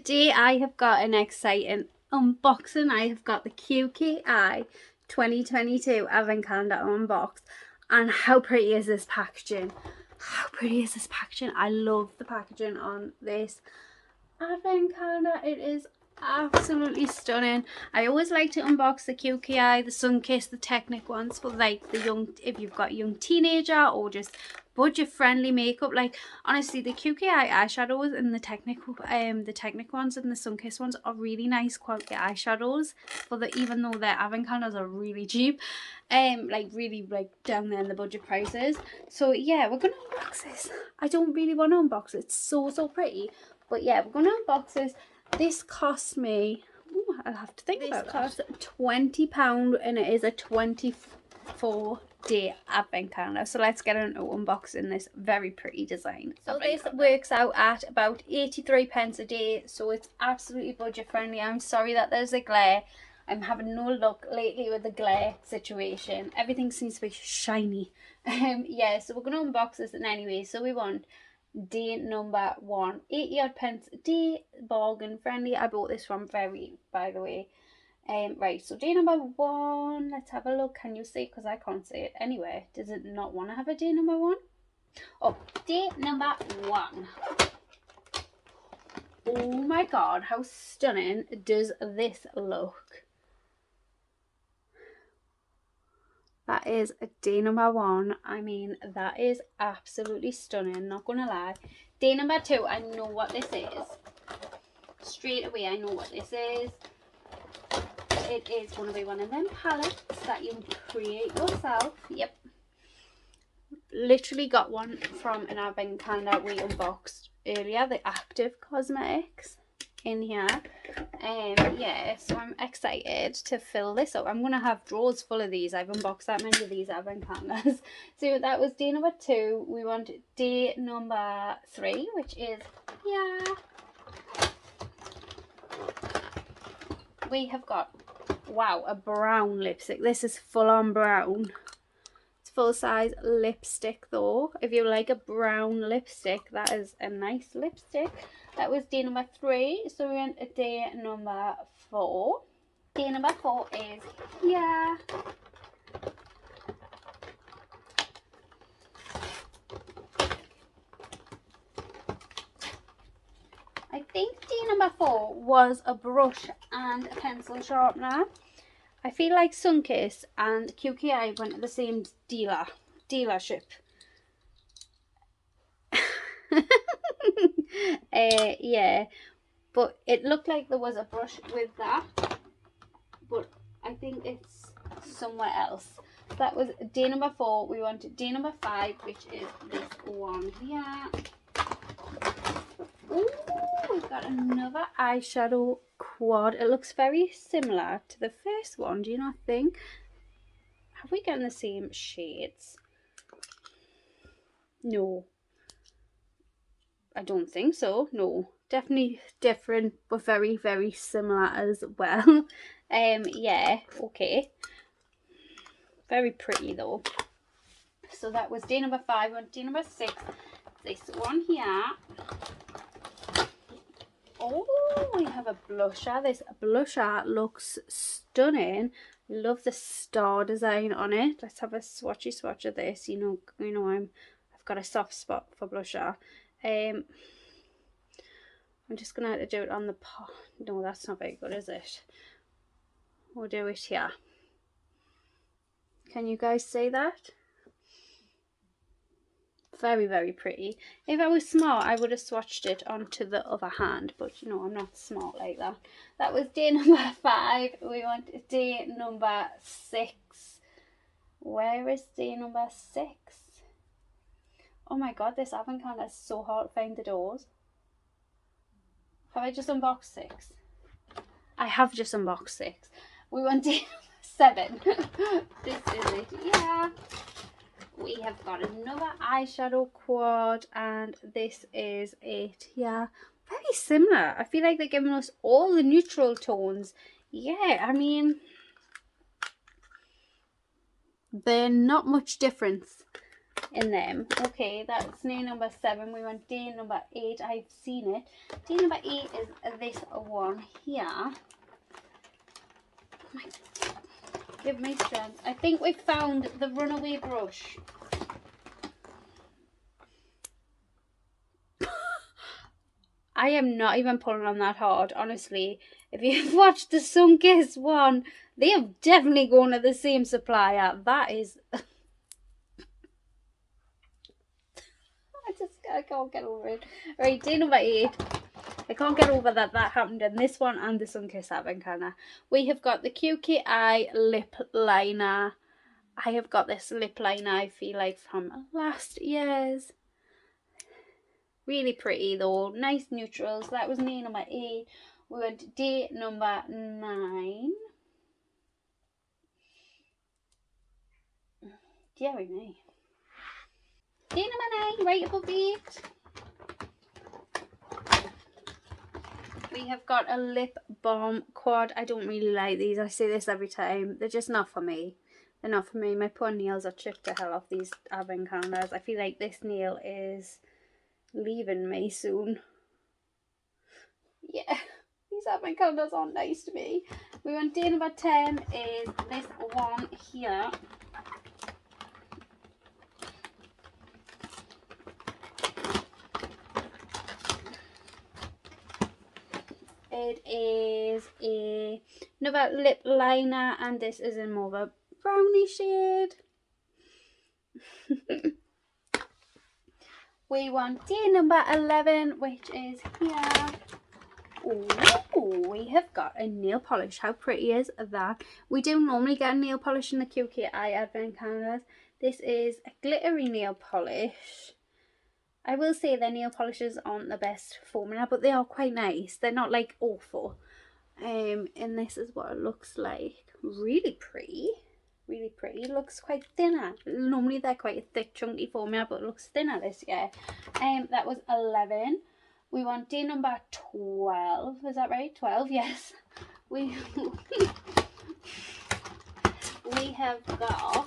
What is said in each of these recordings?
today I have got an exciting unboxing. I have got the QKI 2022 Advent Calendar unboxed. And how pretty is this packaging? How pretty is this packaging? I love the packaging on this Advent Calendar. It is absolutely stunning. I always like to unbox the QKI, the Sunkist, the Technic ones for like the young, if you've got a young teenager or just budget friendly makeup. Like honestly, the QKI eyeshadows and the Technic ones and the Sunkist ones are really nice quality eyeshadows for the, even though their Advent Calendars are really cheap, like really like down there in the budget prices. So yeah, we're gonna unbox this. I don't really want to unbox it. It's so pretty, but yeah, we're gonna unbox this. This cost me, ooh, I'll have to think about that. This cost £20 and it is a 24-day Advent Calendar. So let's get into unboxing this very pretty design. So this works out at about 83p a day. So it's absolutely budget friendly. I'm sorry that there's a glare. I'm having no luck lately with the glare situation. Everything seems to be shiny. Yeah, so we're going to unbox this in anyway. So we want day number 1, 80 odd pence a day, bargain friendly. I bought this from Very, by the way. Right, so day number 1, let's have a look. Can you see? Because I can't see it anywhere. Does it not want to have a day number 1? Oh, day number 1. Oh my god, how stunning does this look? That is day number 1. I mean, that is absolutely stunning, not gonna lie. Day number 2, I know what this is. Straight away, I know what this is. It is going to be one of them palettes that you create yourself. Yep. Literally got one from an Advent Calendar we unboxed earlier, the Active Cosmetics in here. Yeah, so I'm excited to fill this up. I'm going to have drawers full of these. I've unboxed that many of these Advent Calendars. So that was day number 2. We want day number 3, which is here. We have got, wow, a brown lipstick. This is full on brown. It's full size lipstick though. If you like a brown lipstick, that is a nice lipstick. That was day number 3. So we went at day number 4. Day number 4 is here. I think day number 4 was a brush and a pencil sharpener. I feel like Sunkist and QKI went to the same dealership. Yeah, but it looked like there was a brush with that, but I think it's somewhere else. That was day number 4. We wanted day number 5, which is this one here. Ooh, we've got another eyeshadow quad. It looks very similar to the first one, do you not think? Have we gotten the same shades? No. I don't think so. No. Definitely different, but very, very similar as well. Yeah, okay. Very pretty though. So that was day number 5. And day number 6, this one here. Oh, we have a blusher. This blusher looks stunning. Love the star design on it. Let's have a swatch of this. You know, I've got a soft spot for blusher. I'm just gonna have to do it on the pot. No, that's not very good, is it? We'll do it here. Can you guys see that? Very, very pretty. If I was smart, I would have swatched it onto the other hand, but you know, I'm not smart like that. That was day number 5. We want day number 6. Where is day number 6? Oh my god, this Advent Calendar is so hard to find the doors. Have I just unboxed 6? I have just unboxed 6. We want day number 7. This is it. Yeah. We have got another eyeshadow quad, and this is it. Yeah, very similar. I feel like they're giving us all the neutral tones. Yeah, I mean, they're not much difference. in them. Okay, that's nail number 7. We want day number 8. I've seen it. Day number 8 is this one here. Oh my, give me strength. I think we found the runaway brush. I am not even pulling on that hard, honestly. If you've watched the Sunkist one, they have definitely gone to the same supplier. That is... I can't get over it. Right, day number 8. I can't get over that happened in this one and the Sunkist Advent Calendar. We have got the QKI lip liner. I have got this lip liner, I feel like, from last year's. Really pretty though. Nice neutrals. That was day number 8. We went to day number 9. Deary me. Day number 9, right above 8. We have got a lip balm quad. I don't really like these. I say this every time. They're just not for me. They're not for me. My poor nails are chipped to hell off these Advent calendars. I feel like this nail is leaving me soon. Yeah, these Advent calendars aren't nice to me. We went day number 10 is this one here. It is another lip liner, and this is in more of a brownie shade. We want day number 11, which is here. Oh, we have got a nail polish. How pretty is that? We don't normally get a nail polish in the QKI Advent calendars. This is a glittery nail polish. I will say their nail polishes aren't the best formula, but they are quite nice. They're not like awful. And this is what it looks like. Really pretty. Really pretty. It looks quite thinner. Normally they're quite a thick, chunky formula, but it looks thinner this year. That was 11. We want day number 12. Is that right? 12, yes. We have got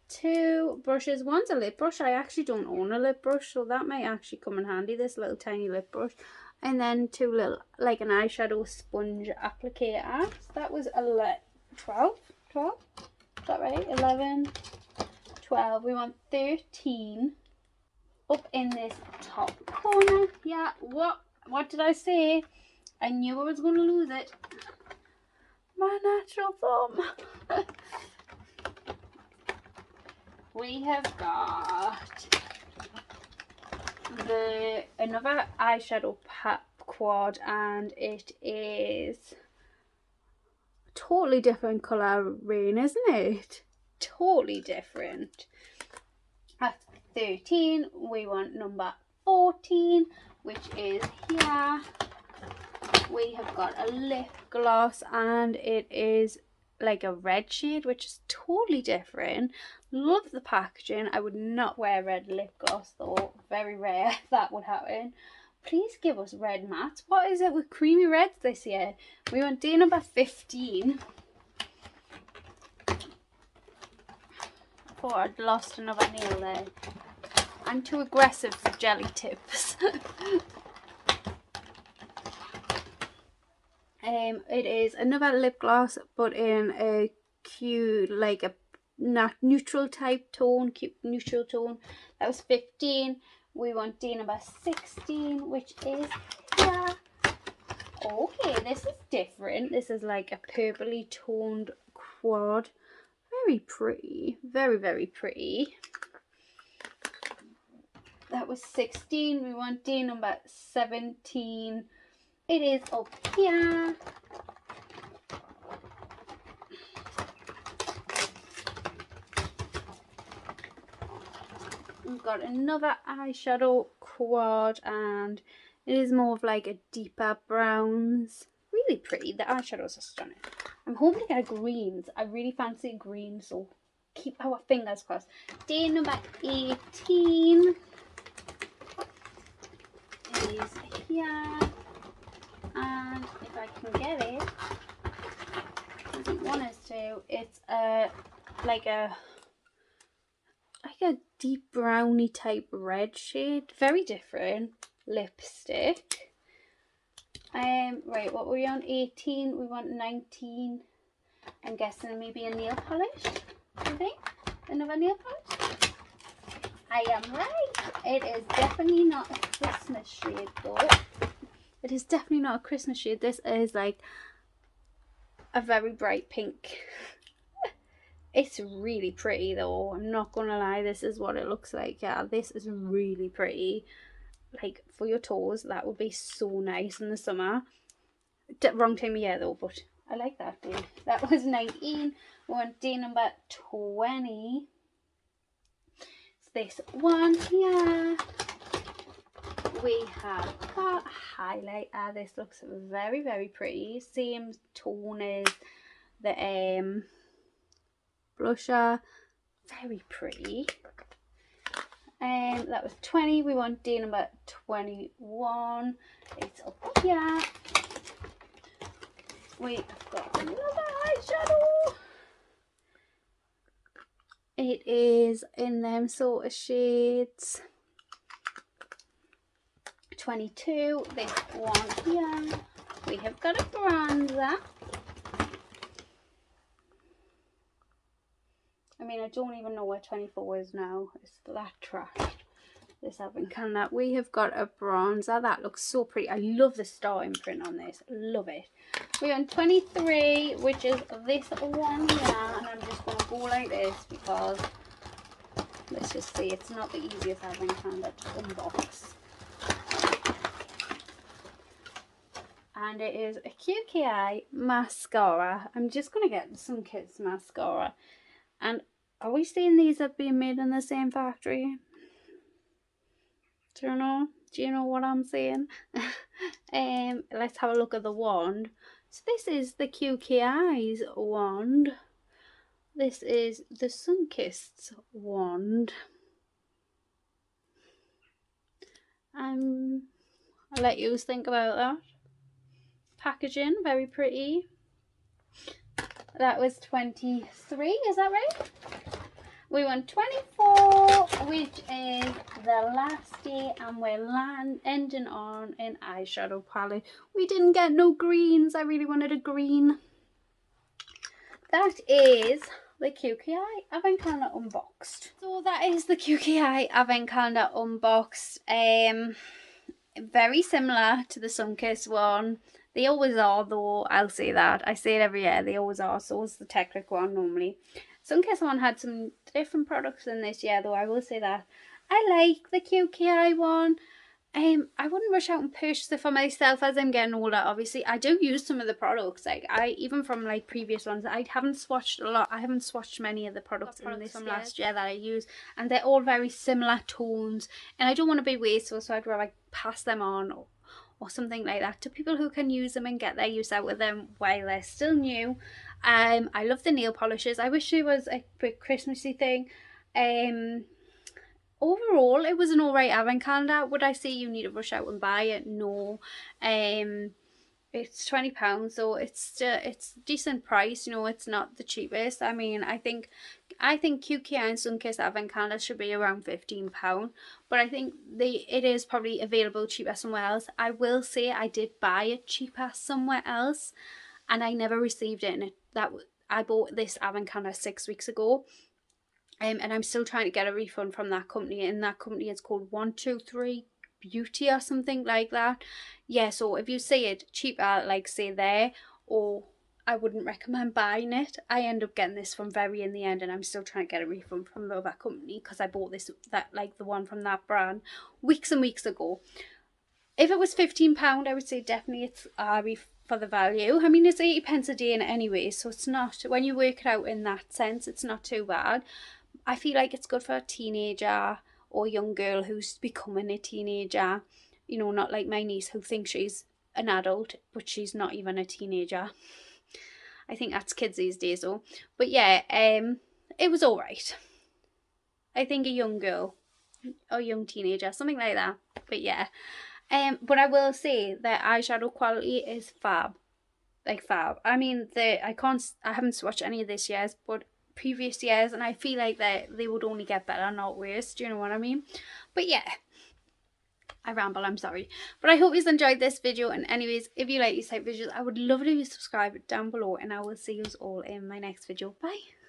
2 brushes. One's a lip brush. I actually don't own a lip brush, so that might actually come in handy, this little tiny lip brush. And then 2 little, like an eyeshadow sponge applicator. So that was 12? Is that right? 11, 12. We want 13 up in this top corner. Yeah, what did I say? I knew I was going to lose it. My natural thumb. We have got another eyeshadow quad, and it is a totally different colour rain, isn't it? Totally different. At 13, we want number 14, which is here. We have got a lip gloss, and it is like a red shade, which is totally different. Love the packaging. I would not wear red lip gloss though. Very rare that would happen. Please give us red mattes. What is it with creamy reds this year? We want day number 15. I thought I'd lost another nail there. I'm too aggressive for jelly tips. It is another lip gloss, but in a cute, like a neutral type tone, cute neutral tone. That was 15. We want day number 16, which is here. Okay, this is different. This is like a purpley toned quad. Very pretty. Very, very pretty. That was 16. We want day number 17. It is up here. We've got another eyeshadow quad, and it is more of like a deeper browns. Really pretty. The eyeshadows are stunning. I'm hoping to get greens. I really fancy green, so keep our fingers crossed. Day number 18 is here. And if I can get it, think one is too. It's like a deep browny type red shade, very different lipstick. Right, what were we on? 18. We want 19. I'm guessing maybe a nail polish. I think another nail polish. I am right. It is definitely not a Christmas shade though. It is definitely not a Christmas shade. This is like a very bright pink. It's really pretty though, I'm not gonna lie. This is what it looks like. Yeah, this is really pretty. Like for your toes, that would be so nice in the summer. Wrong time of year though, but I like that day. That was 19. We want day number 20. It's this one here. We have got highlighter. This looks very, very pretty. Same tone as the blusher. Very pretty. That was 20. We want day number 21. It's up here. We've got another eyeshadow. It is in them sort of shades. 22. This one here. We have got a bronzer. I mean, I don't even know where 24 is now. It's that trashed. This advent calendar. We have got a bronzer. That looks so pretty. I love the star imprint on this. Love it. We're on 23, which is this one here. And I'm just going to go like this because, let's just see, it's not the easiest advent calendar to unbox. And it is a QKI mascara. I'm just going to get some kids mascara. And are we seeing these that being made in the same factory? Do you know what I'm saying? Let's have a look at the wand. So this is the QKI's wand. This is the Sunkissed wand. I'll let you think about that. Packaging, very pretty. That was 23, is that right? We want 24, which is the last day, and we're ending on an eyeshadow palette. We didn't get no greens. I really wanted a green. That is the QKI Advent Calendar unboxed. So that is the QKI Advent Calendar unboxed. Very similar to the Sunkissed one. They always are though, I'll say that. I say it every year, they always are. So is the Technic one normally. Sunkissed one had some different products in this year though, I will say that. I like the QKI one. I wouldn't rush out and purchase it for myself as I'm getting older. Obviously, I do use some of the products. Like even from like previous ones, I haven't swatched a lot. I haven't swatched many of the products in this from last year that I use, and they're all very similar tones. And I don't want to be wasteful, so I'd rather like pass them on or something like that to people who can use them and get their use out with them while they're still new. I love the nail polishes. I wish it was a big Christmassy thing. Overall, it was an alright advent calendar. Would I say you need to rush out and buy it? No. It's £20, so it's decent price. You know, it's not the cheapest. I mean, I think QKI and Sunkissed advent calendar should be around £15, but I think it is probably available cheaper somewhere else. I will say I did buy it cheaper somewhere else, and I never received it. And I bought this advent calendar 6 weeks ago. And I'm still trying to get a refund from that company, and that company is called 123 Beauty or something like that. Yeah, so if you see it cheaper, like say there, or I wouldn't recommend buying it. I end up getting this from Very in the end, and I'm still trying to get a refund from the other company because I bought the one from that brand weeks and weeks ago. If it was £15, I would say definitely it's for the value. I mean, it's 80p a day in it anyway, so it's not, when you work it out in that sense, it's not too bad. I feel like it's good for a teenager or young girl who's becoming a teenager. You know, not like my niece who thinks she's an adult, but she's not even a teenager. I think that's kids these days though. But yeah, it was alright. I think a young girl or young teenager, something like that. But yeah. But I will say that eyeshadow quality is fab. like fab. I mean, I haven't swatched any of this year's, but previous years, and I feel like they would only get better, not worse. Do you know what I mean? But yeah, I ramble, I'm sorry. But I hope you enjoyed this video, and anyways, if you like these type of videos, I would love it if you subscribe down below, and I will see you all in my next video. Bye.